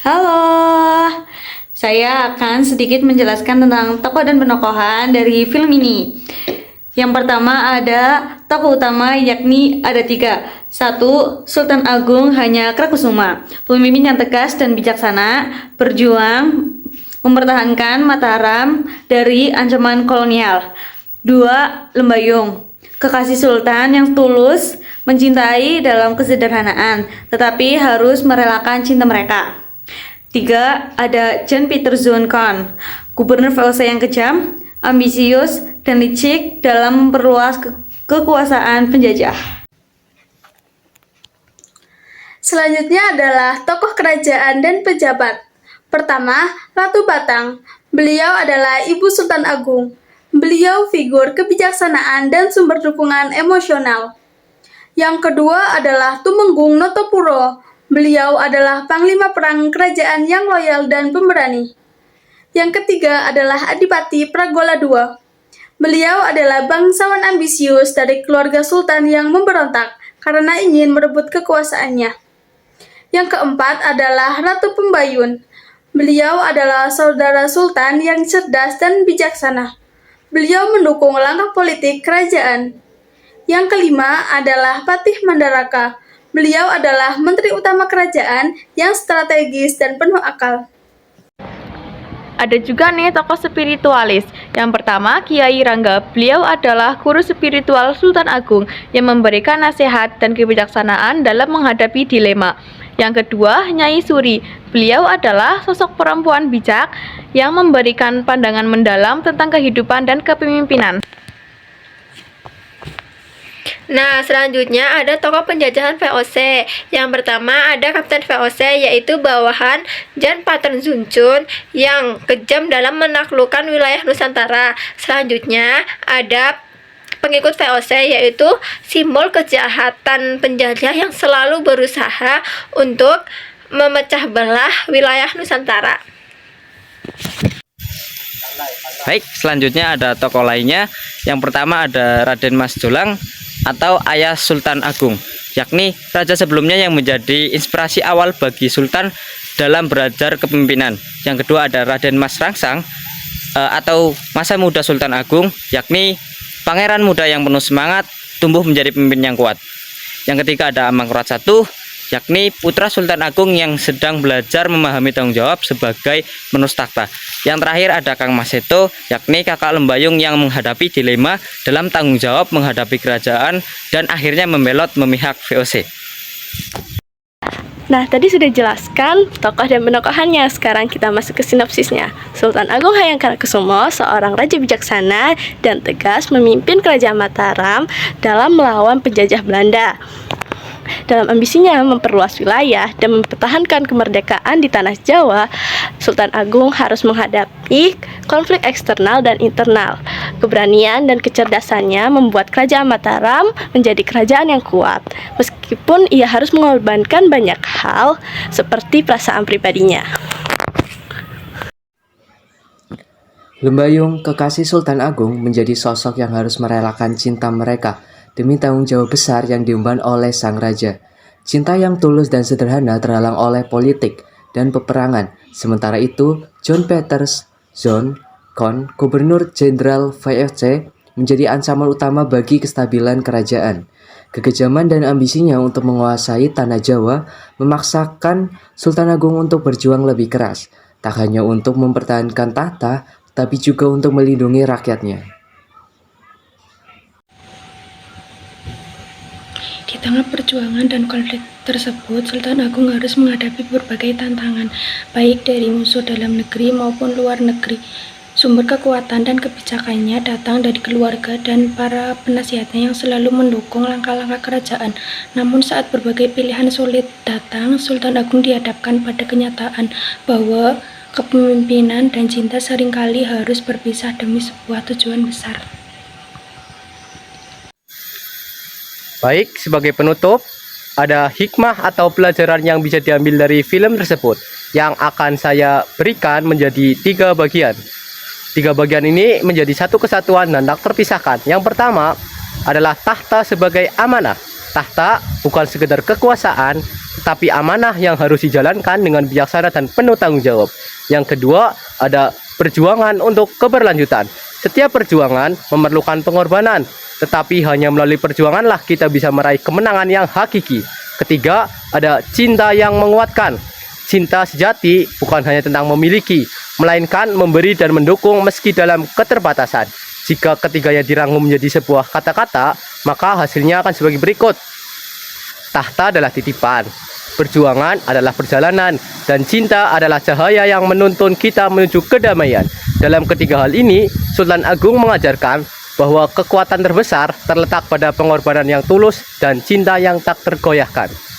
Halo, saya akan sedikit menjelaskan tentang tokoh dan penokohan dari film ini. Yang pertama ada tokoh utama, yakni ada tiga. Satu, Sultan Agung Hanyakarakusuma, pemimpin yang tegas dan bijaksana, berjuang mempertahankan Mataram dari ancaman kolonial. Dua, Lembayung, kekasih Sultan yang tulus mencintai dalam kesederhanaan, tetapi harus merelakan cinta mereka. Tiga, ada Jan Pieter Zoon Kohn, gubernur VOC yang kejam, ambisius, dan licik dalam memperluas kekuasaan penjajah. Selanjutnya adalah tokoh kerajaan dan pejabat. Pertama, Ratu Batang. Beliau adalah Ibu Sultan Agung. Beliau figur kebijaksanaan dan sumber dukungan emosional. Yang kedua adalah Tumenggung Notopuro. Beliau adalah panglima perang kerajaan yang loyal dan pemberani. Yang ketiga adalah Adipati Pragola II. Beliau adalah bangsawan ambisius dari keluarga sultan yang memberontak karena ingin merebut kekuasaannya. Yang keempat adalah Ratu Pembayun. Beliau adalah saudara sultan yang cerdas dan bijaksana. Beliau mendukung langkah politik kerajaan. Yang kelima adalah Patih Mandaraka. Beliau adalah menteri utama kerajaan yang strategis dan penuh akal. Ada juga nih tokoh spiritualis. Yang pertama, Kiai Rangga. Beliau adalah guru spiritual Sultan Agung yang memberikan nasihat dan kebijaksanaan dalam menghadapi dilema. Yang kedua, Nyai Suri. Beliau adalah sosok perempuan bijak yang memberikan pandangan mendalam tentang kehidupan dan kepemimpinan. Nah, selanjutnya ada tokoh penjajahan VOC. Yang pertama ada Kapten VOC, yaitu bawahan Jan Pieter Zoon Kohn yang kejam dalam menaklukkan wilayah Nusantara. Selanjutnya ada pengikut VOC, yaitu simbol kejahatan penjajah yang selalu berusaha untuk memecah belah wilayah Nusantara. Baik, selanjutnya ada tokoh lainnya. Yang pertama ada Raden Mas Jolang atau ayah Sultan Agung, yakni raja sebelumnya yang menjadi inspirasi awal bagi Sultan dalam belajar kepemimpinan. Yang kedua ada Raden Mas Rangsang atau masa muda Sultan Agung, yakni pangeran muda yang penuh semangat tumbuh menjadi pemimpin yang kuat. Yang ketiga ada Amangkurat I, yakni putra Sultan Agung yang sedang belajar memahami tanggung jawab sebagai penerus takhta. Yang terakhir ada Kang Mas Seto, yakni kakak Lembayung yang menghadapi dilema dalam tanggung jawab menghadapi kerajaan dan akhirnya membelot memihak VOC. Nah, tadi sudah jelaskan tokoh dan penokohannya. Sekarang kita masuk ke sinopsisnya. Sultan Agung Hanyakarakusuma, seorang raja bijaksana dan tegas memimpin kerajaan Mataram dalam melawan penjajah Belanda. Dalam ambisinya memperluas wilayah dan mempertahankan kemerdekaan di tanah Jawa, Sultan Agung harus menghadapi konflik eksternal dan internal. Keberanian dan kecerdasannya membuat kerajaan Mataram menjadi kerajaan yang kuat, meskipun ia harus mengorbankan banyak hal seperti perasaan pribadinya. Lembayung, kekasih Sultan Agung, menjadi sosok yang harus merelakan cinta mereka demi tanggung jawab besar yang diemban oleh sang raja. Cinta yang tulus dan sederhana terhalang oleh politik dan peperangan. Sementara itu, Jan Pieter Zoon Kohn, gubernur jenderal VOC, menjadi ancaman utama bagi kestabilan kerajaan. Kekejaman dan ambisinya untuk menguasai tanah Jawa memaksakan Sultan Agung untuk berjuang lebih keras, tak hanya untuk mempertahankan tahta, tapi juga untuk melindungi rakyatnya. Di tengah perjuangan dan konflik tersebut, Sultan Agung harus menghadapi berbagai tantangan, baik dari musuh dalam negeri maupun luar negeri. Sumber kekuatan dan kebijakannya datang dari keluarga dan para penasihatnya yang selalu mendukung langkah-langkah kerajaan. Namun saat berbagai pilihan sulit datang, Sultan Agung dihadapkan pada kenyataan bahwa kepemimpinan dan cinta seringkali harus berpisah demi sebuah tujuan besar. Baik, sebagai penutup, ada hikmah atau pelajaran yang bisa diambil dari film tersebut yang akan saya berikan menjadi 3 bagian. 3 bagian ini menjadi satu kesatuan dan tak terpisahkan. Yang pertama adalah tahta sebagai amanah. Tahta bukan sekedar kekuasaan, tetapi amanah yang harus dijalankan dengan bijaksana dan penuh tanggung jawab. Yang kedua, ada perjuangan untuk keberlanjutan. Setiap perjuangan memerlukan pengorbanan, tetapi hanya melalui perjuanganlah kita bisa meraih kemenangan yang hakiki. Ketiga, ada cinta yang menguatkan. Cinta sejati bukan hanya tentang memiliki, melainkan memberi dan mendukung meski dalam keterbatasan. Jika ketiganya dirangkum menjadi sebuah kata-kata, maka hasilnya akan sebagai berikut. Tahta adalah titipan, perjuangan adalah perjalanan, dan cinta adalah cahaya yang menuntun kita menuju kedamaian. Dalam ketiga hal ini, Sultan Agung mengajarkan bahwa kekuatan terbesar terletak pada pengorbanan yang tulus dan cinta yang tak tergoyahkan.